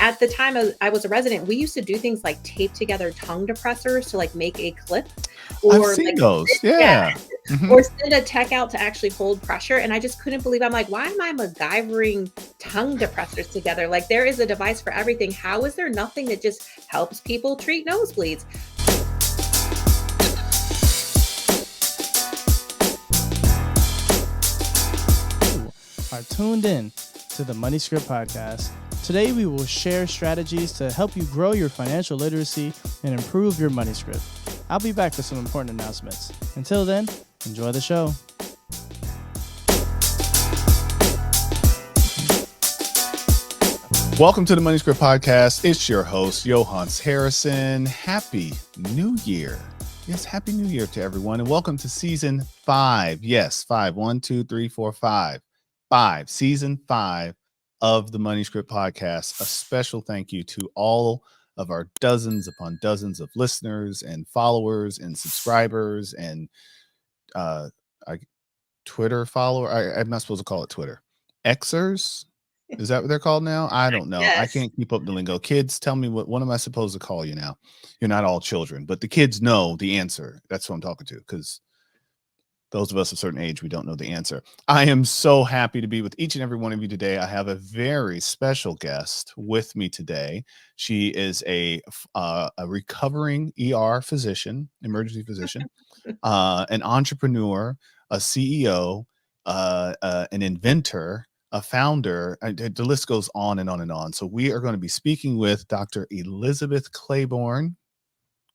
at the time I was a resident, we used to do things like tape together tongue depressors to like make a clip, I've or seen like those. yeah, Yeah. Mhm. or send a tech out to actually hold pressure. And I just couldn't believe, I'm like, why am I MacGyvering tongue depressors together? Like, there is a device for everything. How is there nothing that just helps people treat nosebleeds? Are tuned in to the Money Script podcast. Today we will share strategies to help you grow your financial literacy and improve your money script. I'll be back with some important announcements. Until then, enjoy the show. Welcome to the Money Script podcast. It's your host, Johannes Harrison. Happy New Year. Yes, Happy New Year to everyone. And welcome to season 5. Yes, 5. 1, 2, 3, 4, 5. 5. Season 5 of the Money Script podcast. A special thank you to all of our dozens upon dozens of listeners and followers and subscribers and Twitter follower. I'm not supposed to call it Twitter. Xers? Is that what they're called now? I don't know. Yes. I can't keep up the lingo. Kids, tell me what am I supposed to call you now? You're not all children, but the kids know the answer. That's what I'm talking to, because those of us of a certain age, we don't know the answer. I am so happy to be with each and every one of you today. I have a very special guest with me today. She is a recovering ER physician, emergency physician, an entrepreneur, a CEO, an inventor, a founder. The list goes on and on and on. So we are going to be speaking with Dr. Elizabeth Clayborne.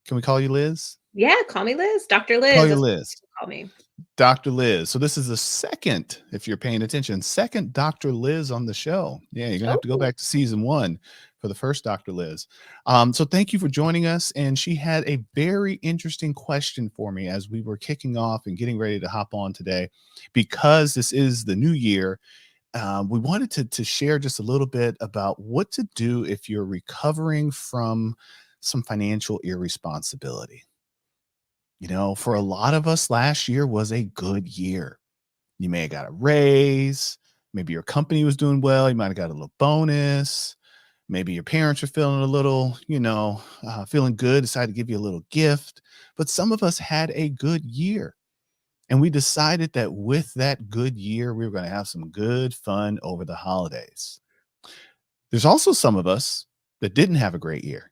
Can we call you Liz? Yeah, call me Liz. Dr. Liz. Call you Liz. Call me Dr. Liz. So this is the second, if you're paying attention, second Dr. Liz on the show. Yeah, you're going to have to go back to season 1 for the first Dr. Liz. So thank you for joining us. And she had a very interesting question for me as we were kicking off and getting ready to hop on today. Because this is the new year, we wanted to share just a little bit about what to do if you're recovering from some financial irresponsibility. You know, for a lot of us, last year was a good year. You may have got a raise. Maybe your company was doing well. You might have got a little bonus. Maybe your parents are feeling a little, feeling good, decided to give you a little gift. But some of us had a good year. And we decided that with that good year, we were going to have some good fun over the holidays. There's also some of us that didn't have a great year.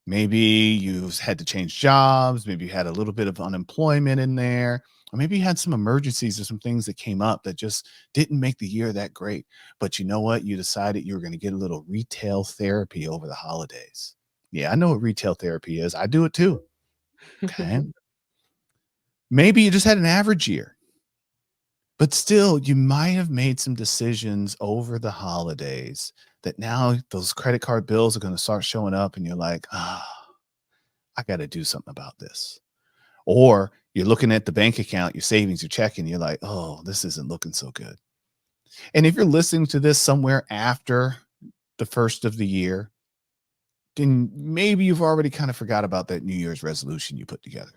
Maybe you've had to change jobs. Maybe you had a little bit of unemployment in there, or maybe you had some emergencies or some things that came up that just didn't make the year that great. But you know what? You decided you were going to get a little retail therapy over the holidays. Yeah, I know what retail therapy is. I do it too. Okay. Maybe you just had an average year, but still you might have made some decisions over the holidays that now those credit card bills are going to start showing up and you're like, I got to do something about this. Or you're looking at the bank account, your savings, your checking, you're like, oh, this isn't looking so good. And if you're listening to this somewhere after the first of the year, then maybe you've already kind of forgot about that New Year's resolution you put together.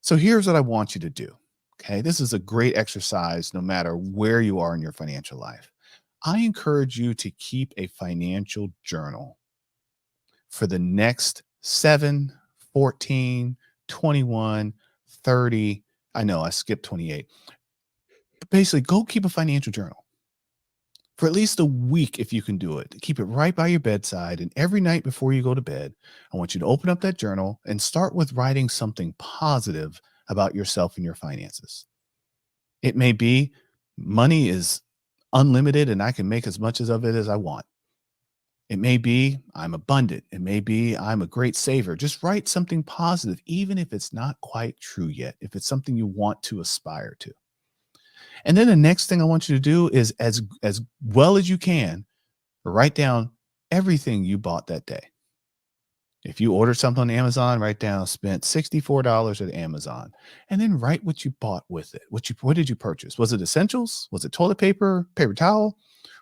So here's what I want you to do. Okay. This is a great exercise no matter where you are in your financial life. I encourage you to keep a financial journal for the next 7, 14, 21, 30. I know I skipped 28. But basically, go keep a financial journal for at least a week if you can do it. Keep it right by your bedside. And every night before you go to bed, I want you to open up that journal and start with writing something positive about yourself and your finances. It may be money is unlimited and I can make as much of it as I want. It may be I'm abundant. It may be I'm a great saver. Just write something positive, even if it's not quite true yet, if it's something you want to aspire to. And then the next thing I want you to do is as well as you can, write down everything you bought that day. If you ordered something on Amazon, write down spent $64 at Amazon, and then write what you bought with it. What did you purchase? Was it essentials? Was it toilet paper, paper towel?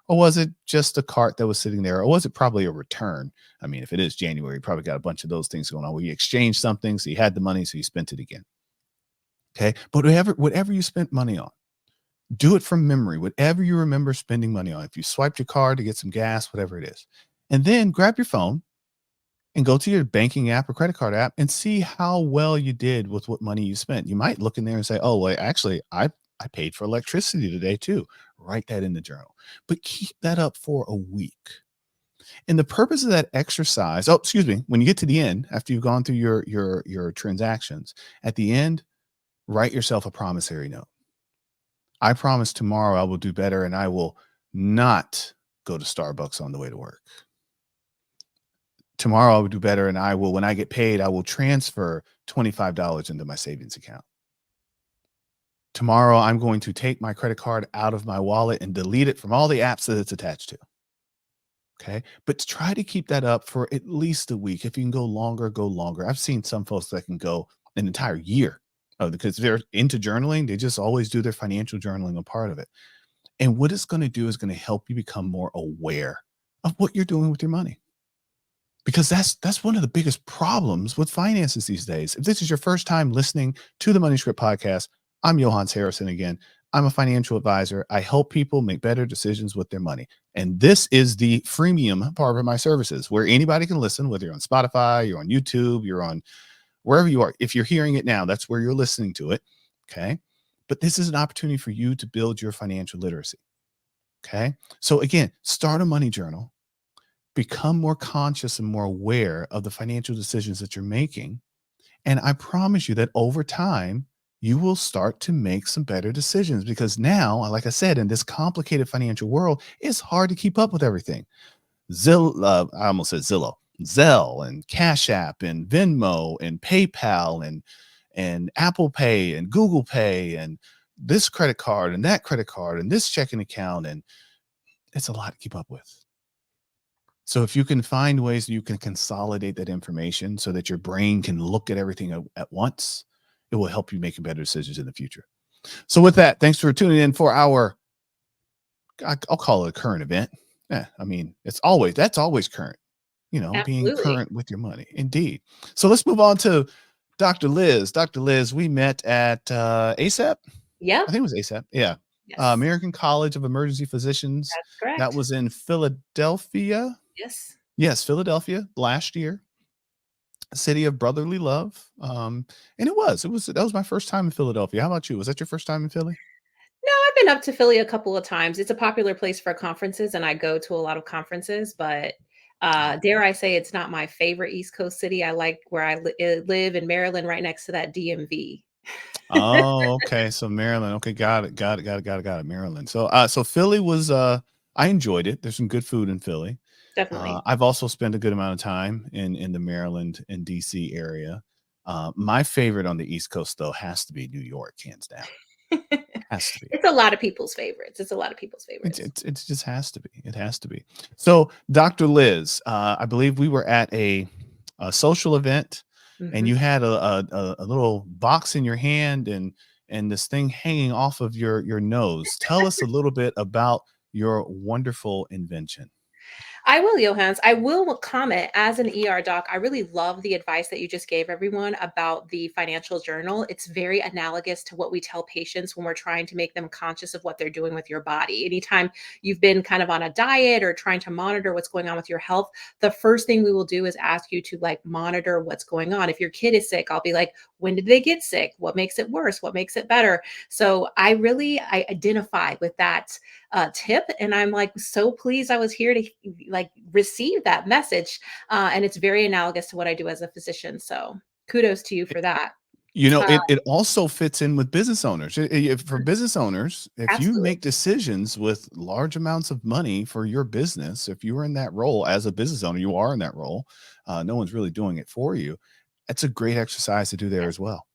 Or was it just a cart that was sitting there? Or was it probably a return? I mean, if it is January, you probably got a bunch of those things going on where you exchanged something, so you had the money, so you spent it again. Okay. But whatever you spent money on, do it from memory. Whatever you remember spending money on. If you swiped your card to get some gas, whatever it is, And then grab your phone and go to your banking app or credit card app and see how well you did with what money you spent. You might look in there and say, oh, well, actually, I paid for electricity today too. Write that in the journal, but keep that up for a week. And the purpose of that exercise, oh, excuse me, when you get to the end, after you've gone through your transactions, at the end, write yourself a promissory note. I promise tomorrow I will do better and I will not go to Starbucks on the way to work. Tomorrow I will do better and I will, when I get paid, I will transfer $25 into my savings account. Tomorrow I'm going to take my credit card out of my wallet and delete it from all the apps that it's attached to. Okay. But try to keep that up for at least a week. If you can go longer, go longer. I've seen some folks that can go an entire year because they're into journaling. They just always do their financial journaling a part of it. And what it's going to do is going to help you become more aware of what you're doing with your money. Because that's one of the biggest problems with finances these days. If this is your first time listening to the Money Script podcast, I'm Johannes Harrison again. I'm a financial advisor. I help people make better decisions with their money. And this is the freemium part of my services where anybody can listen, whether you're on Spotify, you're on YouTube, you're on wherever you are. If you're hearing it now, that's where you're listening to it. Okay. But this is an opportunity for you to build your financial literacy. Okay. So again, start a money journal. Become more conscious and more aware of the financial decisions that you're making. And I promise you that over time, you will start to make some better decisions because now, like I said, in this complicated financial world, it's hard to keep up with everything. I almost said Zillow, Zelle and Cash App and Venmo and PayPal and Apple Pay and Google Pay and this credit card and that credit card and this checking account. And it's a lot to keep up with. So if you can find ways that you can consolidate that information so that your brain can look at everything at once, it will help you make better decisions in the future. So with that, thanks for tuning in for our, I'll call it a current event. Yeah, I mean, that's always current, being Absolutely. current with your money. Indeed. So let's move on to Dr. Liz. Dr. Liz, we met at ASAP. Yep. I think it was ASAP. Yeah. Yes. American College of Emergency Physicians. That's correct. That was in Philadelphia. Yes, Philadelphia last year. City of brotherly love. And that was my first time in Philadelphia. How about you? Was that your first time in Philly? No, I've been up to Philly a couple of times. It's a popular place for conferences, and I go to a lot of conferences, but dare I say it's not my favorite East Coast city. I like where I live in Maryland, right next to that DMV. Oh, okay. So Maryland. Okay, got it. Maryland. So Philly was I enjoyed it. There's some good food in Philly. Definitely. I've also spent a good amount of time in the Maryland and DC area. My favorite on the East Coast, though, has to be New York, hands down. Has to be. It's a lot of people's favorites. It just has to be. It has to be. So, Dr. Liz, I believe we were at a social event, and you had a little box in your hand and this thing hanging off of your nose. Tell us a little bit about your wonderful invention. I will, Johannes. I will comment as an ER doc. I really love the advice that you just gave everyone about the financial journal. It's very analogous to what we tell patients when we're trying to make them conscious of what they're doing with your body. Anytime you've been kind of on a diet or trying to monitor what's going on with your health, the first thing we will do is ask you to monitor what's going on. If your kid is sick, I'll be like, when did they get sick? What makes it worse? What makes it better? So I identify with that tip, and I'm so pleased I was here to receive that message, and it's very analogous to what I do as a physician, so kudos to you for that. It also fits in with business owners. For business owners, if Absolutely. you make decisions with large amounts of money for your business, if you are in that role as a business owner, you are in that role, no one's really doing it for you. It's a great exexercise to do there as well.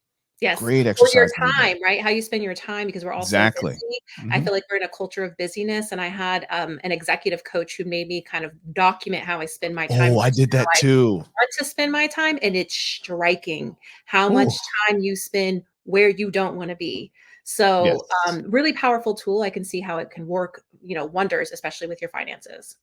Yes. Great Or exercise. your time, right? How you spend your time, because we're all so Exactly. busy. I feel like we're in a culture of busyness, and I had an executive coach who made me kind of document how I spend my time. Oh, I did that too. Want to spend my time, and it's striking how Ooh. much time you spend where you don't want to be. So Yes. really powerful tool. I can see how it can work, wonders, especially with your finances.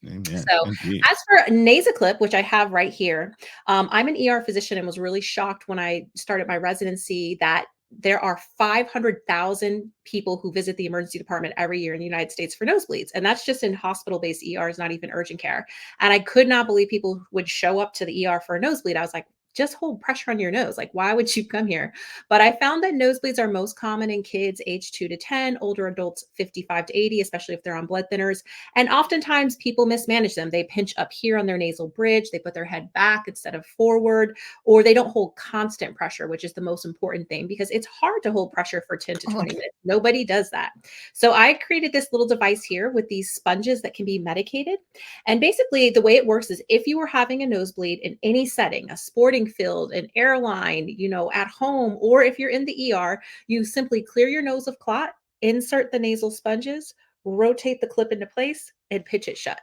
Amen. So Indeed. as for NasaClip, which I have right here, I'm an ER physician and was really shocked when I started my residency that there are 500,000 people who visit the emergency department every year in the United States for nosebleeds. And that's just in hospital-based ERs, not even urgent care. And I could not believe people would show up to the ER for a nosebleed. I was like, just hold pressure on your nose. Like, why would you come here? But I found that nosebleeds are most common in kids age 2 to 10, older adults 55 to 80, especially if they're on blood thinners. And oftentimes people mismanage them. They pinch up here on their nasal bridge, they put their head back instead of forward, or they don't hold constant pressure, which is the most important thing because it's hard to hold pressure for 10 to 20 minutes. Nobody does that. So I created this little device here with these sponges that can be medicated. And basically, the way it works is if you are having a nosebleed in any setting, a sporting field, an airline, at home, or if you're in the ER, you simply clear your nose of clot, insert the nasal sponges, rotate the clip into place, and pitch it shut.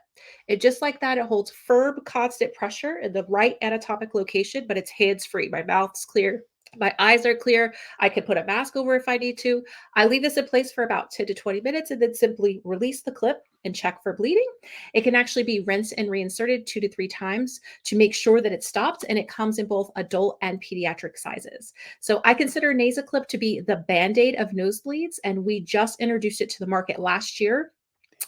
It just like that, it holds firm, constant pressure in the right anatomic location, but it's hands-free. My mouth's clear. My eyes are clear. I can put a mask over if I need to. I leave this in place for about 10 to 20 minutes and then simply release the clip and check for bleeding. It can actually be rinsed and reinserted 2 to 3 times to make sure that it stops, and it comes in both adult and pediatric sizes. So I consider NasaClip to be the Band-Aid of nosebleeds, and we just introduced it to the market last year.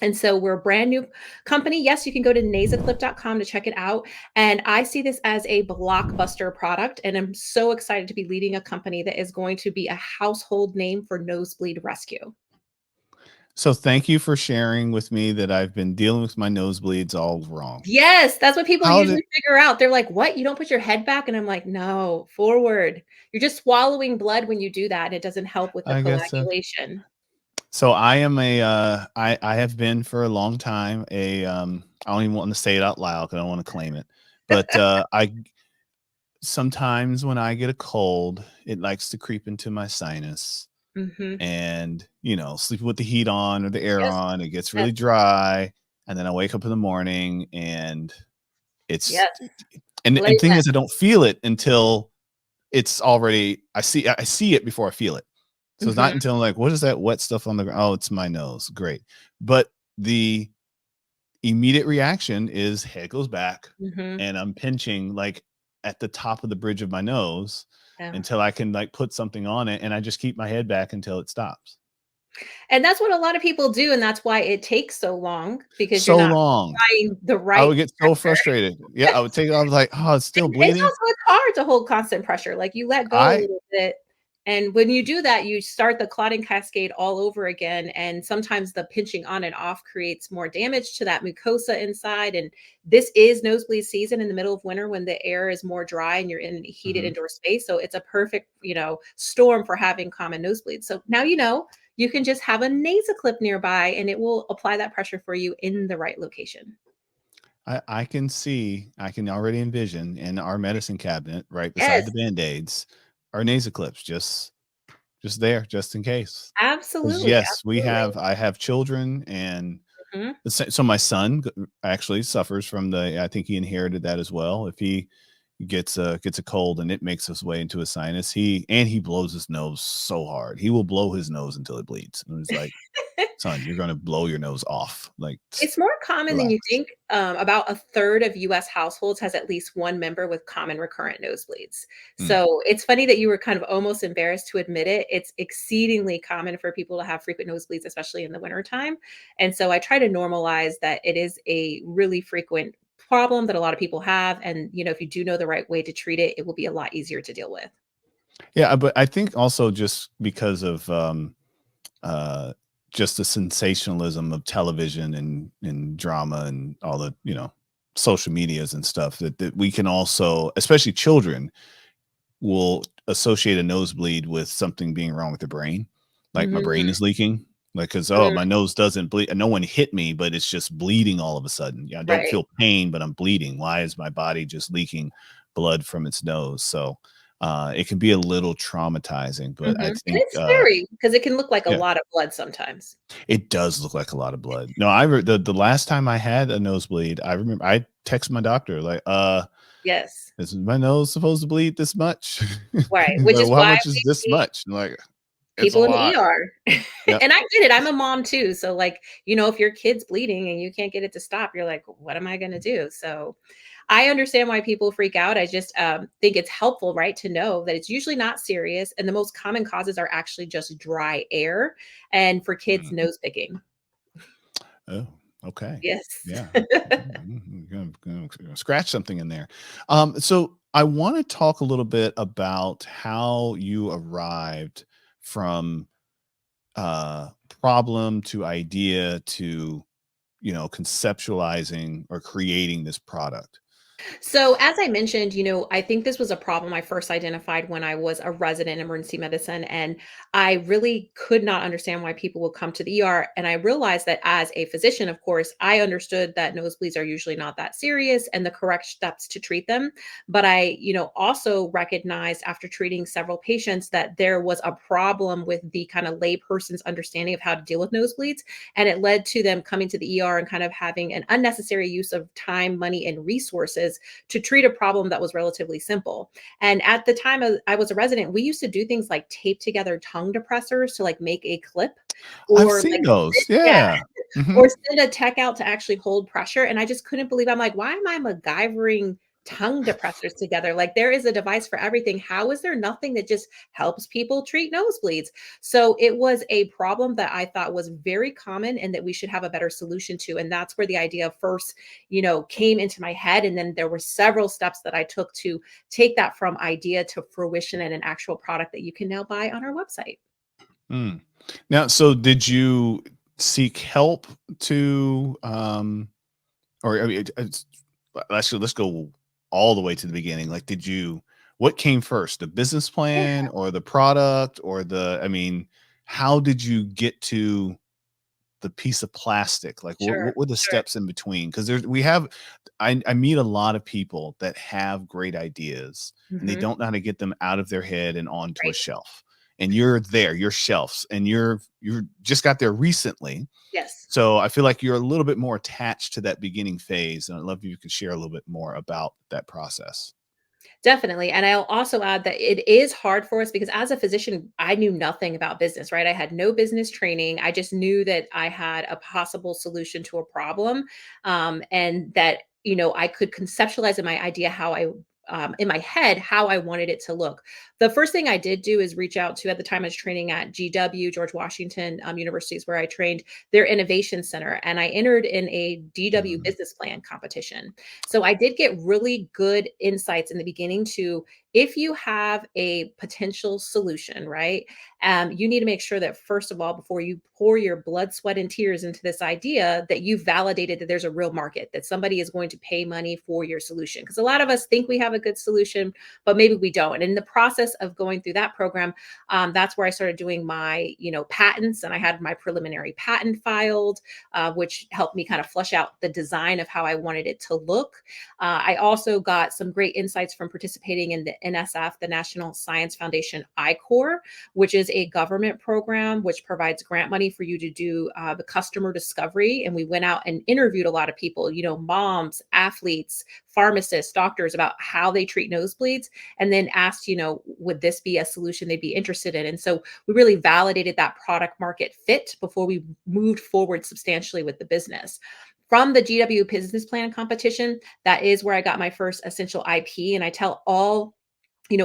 And so we're a brand new company. Yes, you can go to nasaclip.com to check it out. And I see this as a blockbuster product. And I'm so excited to be leading a company that is going to be a household name for nosebleed rescue. So thank you for sharing with me that I've been dealing with my nosebleeds all wrong. Yes, that's what people How usually figure out. They're like, what? You don't put your head back? And I'm like, no, forward. You're just swallowing blood when you do that. And it doesn't help with the I guess so. coagulation. So I am I have been for a long time I don't even want to say it out loud because I don't want to claim it. But I sometimes when I get a cold, it likes to creep into my sinus. Mm-hmm. And sleeping with the heat on or the air Yes. on, it gets really dry. And then I wake up in the morning and it's Yes. and the thing is I don't feel it until it's already I see it before I feel it. So it's not until I'm like, what is that wet stuff on the ground? Oh, it's my nose. Great. But the immediate reaction is head goes back and I'm pinching like at the top of the bridge of my nose until I can like put something on it. And I just keep my head back until it stops. And that's what a lot of people do. And that's why it takes so long because So you're not long. applying the right I would get so frustrated. Yeah, I would take it. I was like, oh, it's still bleeding. It's hard to hold constant pressure. Like you let go a little bit. And when you do that, you start the clotting cascade all over again. And sometimes the pinching on and off creates more damage to that mucosa inside. And this is nosebleed season in the middle of winter when the air is more dry and you're in a heated indoor space. So it's a perfect, storm for having common nosebleeds. So now you can just have a NasaClip nearby and it will apply that pressure for you in the right location. I can already envision in our medicine cabinet, right beside the Band-Aids, our NasaClips just there, just in case. Absolutely. Yes, I have children, and so my son actually suffers from I think he inherited that as well. If he gets a cold and it makes its way into his sinus, he blows his nose so hard. He will blow his nose until it bleeds. And it's like, son, you're going to blow your nose off. Like, it's more common than you think. About a third of US households has at least one member with common recurrent nosebleeds. So it's funny that you were kind of almost embarrassed to admit it. It's exceedingly common for people to have frequent nosebleeds, especially in the wintertime. And so I try to normalize that it is a really frequent problem that a lot of people have. And, if you do know the right way to treat it, it will be a lot easier to deal with. Yeah. But I think also just because of, just the sensationalism of television and drama and all the, social medias and stuff that we can also, especially children, will associate a nosebleed with something being wrong with the brain. Like my brain is leaking. Like, because my nose doesn't bleed and no one hit me, but it's just bleeding all of a sudden. Yeah, I don't feel pain, but I'm bleeding. Why is my body just leaking blood from its nose? So it can be a little traumatizing, but I think it's scary because it can look like a lot of blood sometimes. It does look like a lot of blood. No, the last time I had a nosebleed, I remember I texted my doctor like, yes, is my nose supposed to bleed this much? Right, which Like, is how why much is this much? And like, It's a people in the lot. ER. Yep. And I get it. I'm a mom too. So like, if your kid's bleeding and you can't get it to stop, you're like, what am I going to do? So I understand why people freak out. I just think it's helpful, right, to know that it's usually not serious. And the most common causes are actually just dry air and for kids, Mm. nose picking. Oh, okay. Yes. Yeah. Gonna scratch something in there. So I want to talk a little bit about how you arrived from problem to idea to, conceptualizing or creating this product. So, as I mentioned, I think this was a problem I first identified when I was a resident in emergency medicine. And I really could not understand why people would come to the ER. And I realized that as a physician, of course, I understood that nosebleeds are usually not that serious and the correct steps to treat them. But I, also recognized after treating several patients that there was a problem with the kind of layperson's understanding of how to deal with nosebleeds. And it led to them coming to the ER and kind of having an unnecessary use of time, money, and resources to treat a problem that was relatively simple. And at the time I was a resident, we used to do things like tape together tongue depressors to like make a clip I've or seen like those. yeah, Yeah. or Hmm. send a tech out to actually hold pressure. And I just couldn't believe I'm like, why am I MacGyvering tongue depressors together? Like there is a device for everything. How is there nothing that just helps people treat nosebleeds? So it was a problem that I thought was very common and that we should have a better solution to. And that's where the idea first, came into my head. And then there were several steps that I took to take that from idea to fruition and an actual product that you can now buy on our website. Mm. Now, so did you seek help to, or I mean, let's go all the way to the beginning. Like, what came first, the business Yeah, plan or the product or I mean, how did you get to the piece of plastic? Like, sure. what were the Sure. steps in between? Because I meet a lot of people that have great ideas and they Mhm. don't know how to get them out of their head and onto a Right. shelf. And you're there, your shelves, and you're just got there recently. Yes. So I feel like you're a little bit more attached to that beginning phase. And I'd love if you could share a little bit more about that process. Definitely. And I'll also add that it is hard for us because as a physician, I knew nothing about business, right? I had no business training. I just knew that I had a possible solution to a problem, and that, I could conceptualize in my idea how in my head, how I wanted it to look. The first thing I did do is reach out to, at the time I was training at GW, George Washington universities where I trained, their innovation center. And I entered in a DW Mm, business plan competition. So I did get really good insights in the beginning to, if you have a potential solution, right? You need to make sure that first of all, before you pour your blood, sweat, and tears into this idea, that you validated that there's a real market, that somebody is going to pay money for your solution. Because a lot of us think we have a good solution, but maybe we don't. And in the process of going through that program, that's where I started doing my, patents, and I had my preliminary patent filed, which helped me kind of flush out the design of how I wanted it to look. I also got some great insights from participating in the NSF, the National Science Foundation I-Corps, which is a government program which provides grant money for you to do the customer discovery. And we went out and interviewed a lot of people, moms, athletes, pharmacists, doctors, about how they treat nosebleeds, and then asked, would this be a solution they'd be interested in? And so we really validated that product market fit before we moved forward substantially with the business. From the GW business plan competition, that is where I got my first essential IP. And I tell all,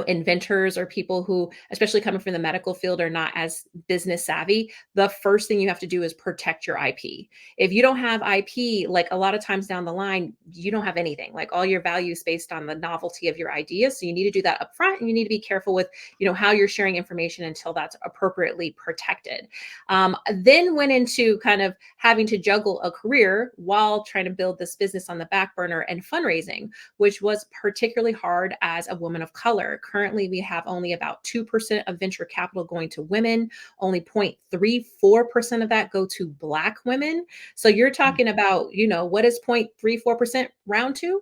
inventors or people who, especially coming from the medical field, are not as business savvy, the first thing you have to do is protect your IP. If you don't have IP, like a lot of times down the line, you don't have anything. Like all your value is based on the novelty of your idea. So you need to do that up front, and you need to be careful with, how you're sharing information until that's appropriately protected. Then went into kind of having to juggle a career while trying to build this business on the back burner and fundraising, which was particularly hard as a woman of color. Currently, we have only about 2% of venture capital going to women, only 0.34% of that go to Black women. So you're mm, talking about, what is 0.34% round to?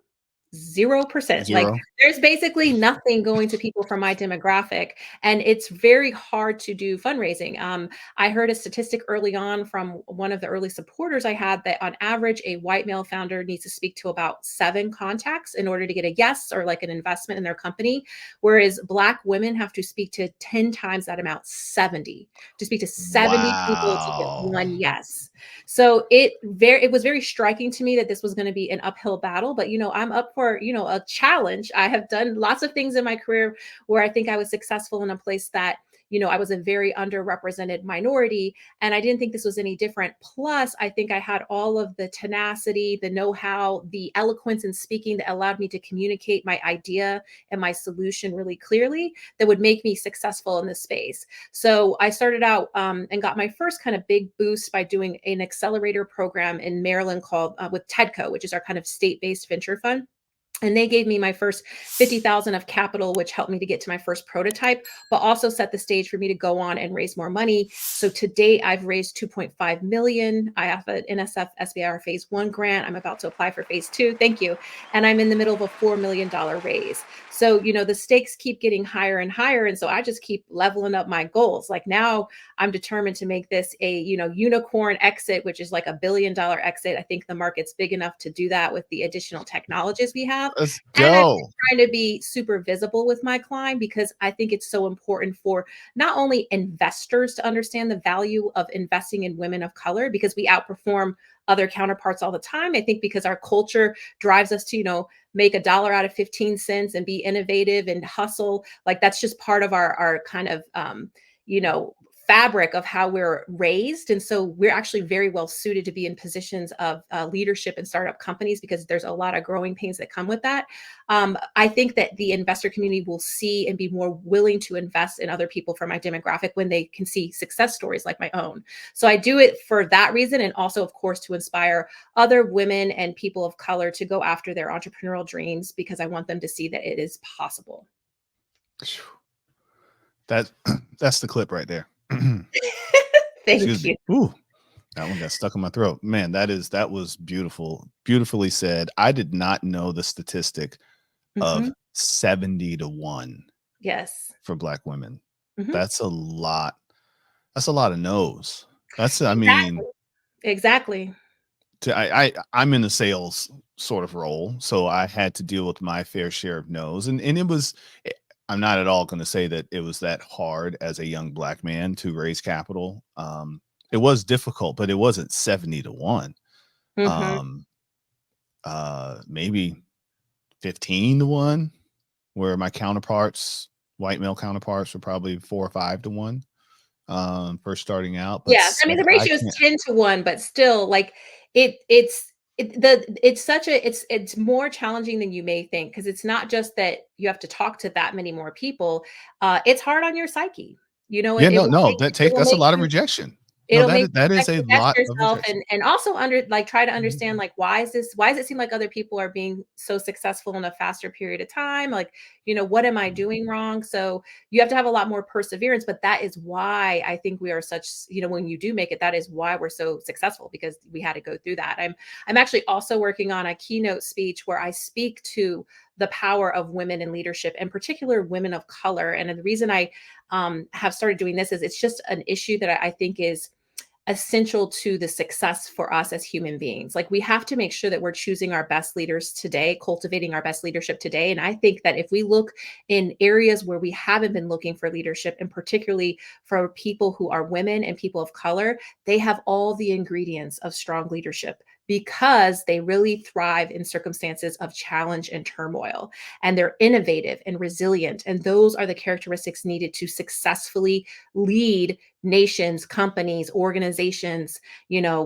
0%. Like Zero. there's basically nothing going to people from my demographic, and it's very hard to do fundraising. I heard a statistic early on from one of the early supporters I had that on average, a white male founder needs to speak to about 7 contacts in order to get a yes or like an investment in their company, whereas Black women have to speak to 10 times that amount, 70, to speak to 70 people to get Wow. one yes. So it was very striking to me that this was going to be an uphill battle, but I'm up for, a challenge. I have done lots of things in my career where I think I was successful in a place that I was a very underrepresented minority, and I didn't think this was any different. Plus, I think I had all of the tenacity, the know-how, the eloquence in speaking that allowed me to communicate my idea and my solution really clearly that would make me successful in this space. So I started out and got my first kind of big boost by doing an accelerator program in Maryland called with TEDCO, which is our kind of state-based venture fund. And they gave me my first 50,000 of capital, which helped me to get to my first prototype, but also set the stage for me to go on and raise more money. So to date, I've raised 2.5 million. I have an NSF SBIR phase 1 grant. I'm about to apply for phase 2. Thank you. And I'm in the middle of a $4 million raise. So, the stakes keep getting higher and higher. And so I just keep leveling up my goals. Like now I'm determined to make this a, unicorn exit, which is like $1 billion exit. I think the market's big enough to do that with the additional technologies we have. Let's And I'm go. trying to be super visible with my climb because I think it's so important for not only investors to understand the value of investing in women of color, because we outperform other counterparts all the time. I think because our culture drives us to, make a dollar out of 15 cents and be innovative and hustle. Like that's just part of our kind of, fabric of how we're raised. And so we're actually very well suited to be in positions of leadership in startup companies because there's a lot of growing pains that come with that. I think that the investor community will see and be more willing to invest in other people from my demographic when they can see success stories like my own. So I do it for that reason. And also, of course, to inspire other women and people of color to go after their entrepreneurial dreams because I want them to see that it is possible. That's the clip right there. Thank Excuse you. me. Ooh, that one got stuck in my throat. Man, that was beautiful. Beautifully said. I did not know the statistic of 70 to 1 Yes. for Black women. Mhm. That's a lot. That's a lot of no's. That's, I Exactly. mean, Exactly. I'm in a sales sort of role, so I had to deal with my fair share of no's, and it was. I'm not at all going to say that it was that hard as a young Black man to raise capital. It was difficult, but it wasn't 70 to 1. Maybe 15 to 1, where my counterparts, white male counterparts, were probably 4 or 5 to 1 first starting out. But Yeah, I mean, the ratio is 10 to 1, but still, like, it's more challenging than you may think because it's not just that you have to talk to that many more people. It's hard on your psyche. yeah, It no, will no, make it will that's a make lot of you rejection. No, It'll make you that is a second guess lot of yourself rejection. and also try to understand, Mhm. like, why does it seem like other people are being so successful in a faster period of time? Like, what am I doing wrong? So you have to have a lot more perseverance, but that is why I think we are such, when you do make it, that is why we're so successful because we had to go through that. I'm actually also working on a keynote speech where I speak to the power of women in leadership, in particular women of color. And the reason I have started doing this is it's just an issue that I think is essential to the success for us as human beings. Like we have to make sure that we're choosing our best leaders today, cultivating our best leadership today. And I think that if we look in areas where we haven't been looking for leadership, and particularly for people who are women and people of color, they have all the ingredients of strong leadership because they really thrive in circumstances of challenge and turmoil. And they're innovative and resilient. And those are the characteristics needed to successfully lead nations, companies, organizations,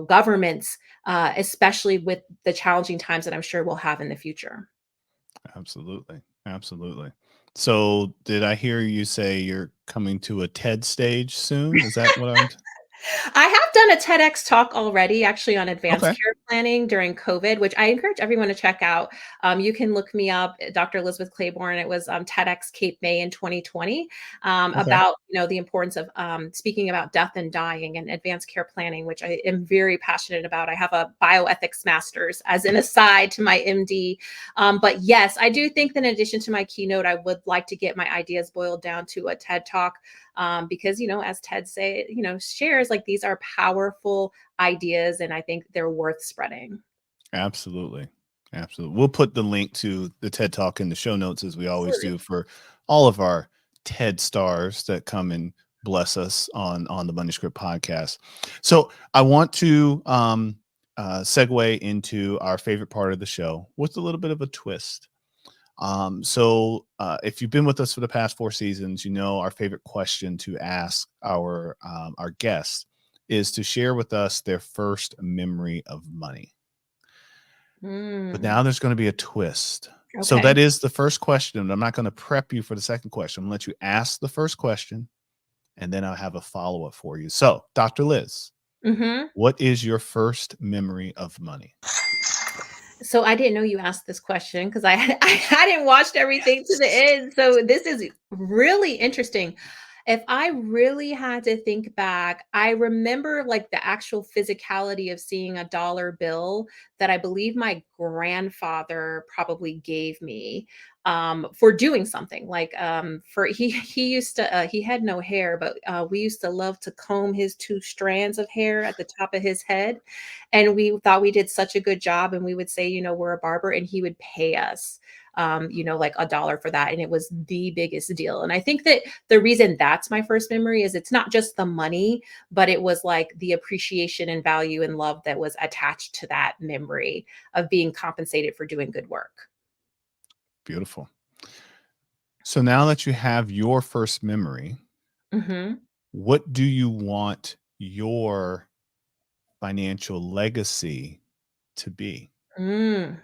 governments, especially with the challenging times that I'm sure we'll have in the future. Absolutely. Absolutely. So did I hear you say you're coming to a TED stage soon? Is that what I'm I have done a TEDx talk already, actually on advanced okay. care planning during COVID, which I encourage everyone to check out. You can look me up, Dr. Elizabeth Clayborne. It was TEDx Cape May in 2020 Okay. about the importance of speaking about death and dying and advanced care planning, which I am very passionate about. I have a bioethics master's as an aside to my MD. But yes, I do think that in addition to my keynote, I would like to get my ideas boiled down to a TED Talk because, as Ted shares, like these are powerful ideas and I think they're worth spreading. Absolutely. Absolutely. We'll put the link to the TED Talk in the show notes, as we always Absolutely. do for all of our TED stars that come and bless us on the Manuscript podcast. So I want to segue into our favorite part of the show with a little bit of a twist. If you've been with us for the past 4 seasons, our favorite question to ask our guests is to share with us their first memory of money. But Mm, now there's going to be a twist. So okay. that is the first question. I'm not going to prep you for the second question. I'm going to let you ask the first question, and then I'll have a follow-up for you. So, Dr. Liz, hmm what is your first memory of money? So I didn't know you asked this question because I hadn't watched everything to the end. So this is really interesting. If I really had to think back, I remember like the actual physicality of seeing a dollar bill that I believe my grandfather probably gave me for doing something like for he used to he had no hair, but we used to love to comb his 2 strands of hair at the top of his head, and we thought we did such a good job, and we would say, we're a barber, and he would pay us like $1 for that. And it was the biggest deal. And I think that the reason that's my first memory is it's not just the money, but it was like the appreciation and value and love that was attached to that memory of being compensated for doing good work. Beautiful. So now that you have your first memory, hmm what do you want your financial legacy to be? Mm.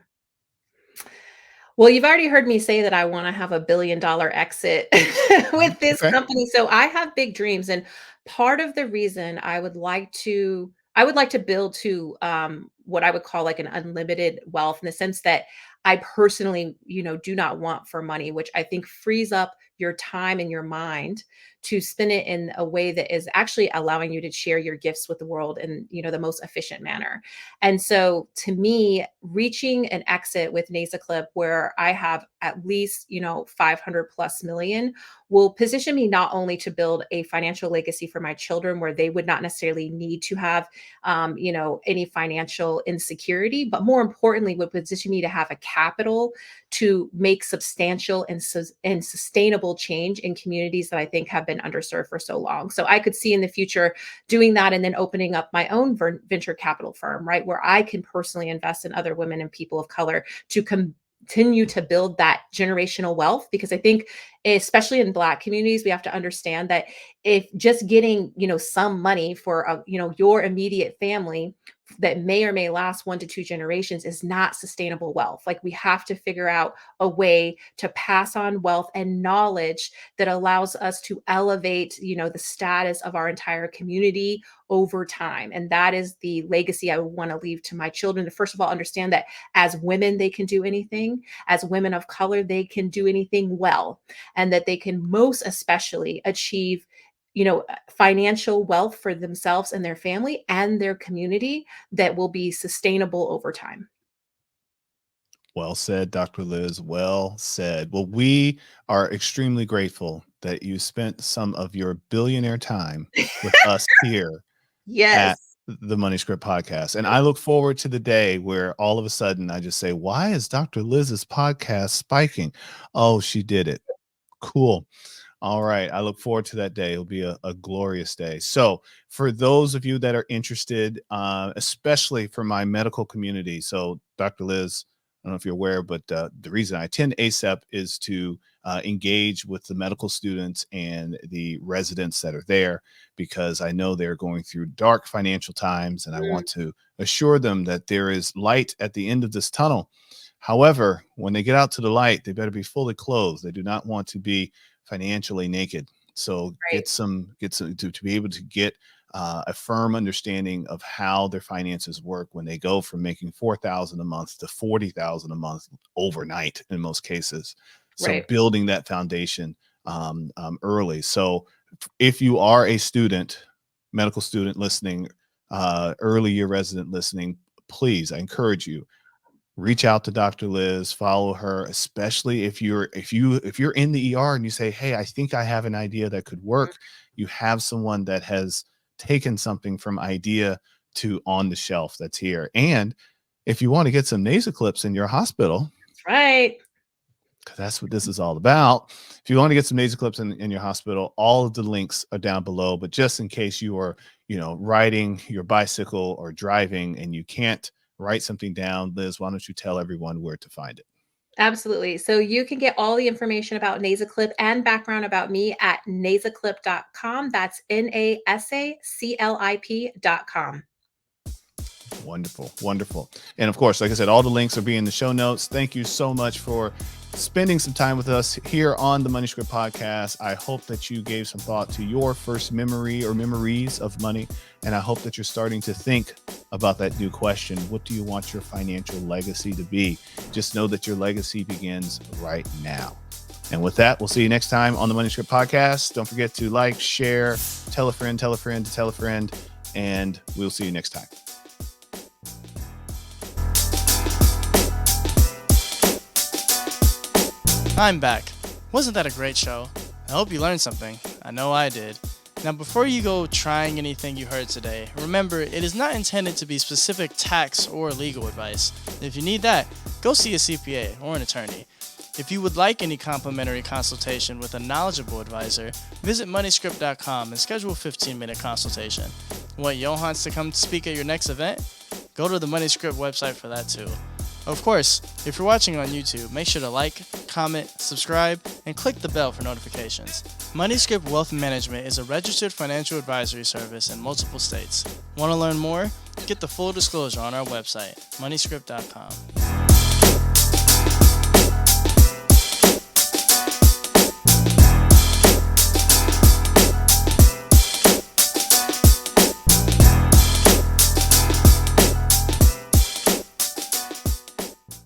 Well, you've already heard me say that I want to have a $1 billion exit Mhm. with this Okay. company. So I have big dreams. And part of the reason I would like to build to what I would call like an unlimited wealth in the sense that I personally, do not want for money, which I think frees up your time and your mind to spend it in a way that is actually allowing you to share your gifts with the world in, the most efficient manner. And so to me, reaching an exit with NasaClip where I have at least, 500 plus million will position me not only to build a financial legacy for my children where they would not necessarily need to have, any financial insecurity, but more importantly, would position me to have a capital to make substantial and sustainable change in communities that I think have been underserved for so long. So I could see in the future doing that and then opening up my own venture capital firm, right, where I can personally invest in other women and people of color to continue to build that generational wealth. Because I think, especially in Black communities, we have to understand that if just getting, some money for, your immediate family that may or may last 1 to 2 generations is not sustainable wealth. Like we have to figure out a way to pass on wealth and knowledge that allows us to elevate, the status of our entire community over time. And that is the legacy I would want to leave to my children, to first of all understand that as women they can do anything, as women of color they can do anything well, and that they can most especially achieve financial wealth for themselves and their family and their community that will be sustainable over time. Well said, Dr. Liz. Well said. Well, we are extremely grateful that you spent some of your billionaire time with us here at Yes. the Money Script podcast. And I look forward to the day where all of a sudden I just say, why is Dr. Liz's podcast spiking? Oh, she did it. Cool. All right. I look forward to that day. It'll be a glorious day. So, for those of you that are interested, especially for my medical community, so Dr. Liz, I don't know if you're aware, but the reason I attend ASEP is to engage with the medical students and the residents that are there, because I know they're going through dark financial times, and I Mm, want to assure them that there is light at the end of this tunnel. However, when they get out to the light, they better be fully clothed. They do not want to be financially naked. So right. get some to be able to get a firm understanding of how their finances work when they go from making $4,000 a month to $40,000 a month overnight in most cases. So Right. building that foundation early. So if you are a student, medical student listening, early year resident listening, please, I encourage you, reach out to Dr. Liz, follow her, especially if you're in the ER and you say, hey, I think I have an idea that could work. You have someone that has taken something from idea to on the shelf that's here. And if you want to get some NasaClips in your hospital, That's right. because that's what this is all about. If you want to get some NasaClips in your hospital, all of the links are down below. But just in case you are, riding your bicycle or driving and you can't write something down, Liz, why don't you tell everyone where to find it? Absolutely. So you can get all the information about NasaClip and background about me at NasaClip.com. That's NasaClip.com. Wonderful. Wonderful. And of course, like I said, all the links will be in the show notes. Thank you so much for spending some time with us here on the Money Script podcast. I hope that you gave some thought to your first memory or memories of money. And I hope that you're starting to think about that new question. What do you want your financial legacy to be? Just know that your legacy begins right now. And with that, we'll see you next time on the Money Script podcast. Don't forget to like, share, tell a friend, tell a friend, to tell a friend, and we'll see you next time. I'm back. Wasn't that a great show? I hope you learned something. I know I did. Now, before you go trying anything you heard today, remember it is not intended to be specific tax or legal advice. If you need that, go see a CPA or an attorney. If you would like any complimentary consultation with a knowledgeable advisor, visit moneyscript.com and schedule a 15-minute consultation. Want Johans to come speak at your next event? Go to the Money Script website for that too. Of course, if you're watching on YouTube, make sure to like, comment, subscribe, and click the bell for notifications. MoneyScript Wealth Management is a registered financial advisory service in multiple states. Want to learn more? Get the full disclosure on our website, moneyscript.com.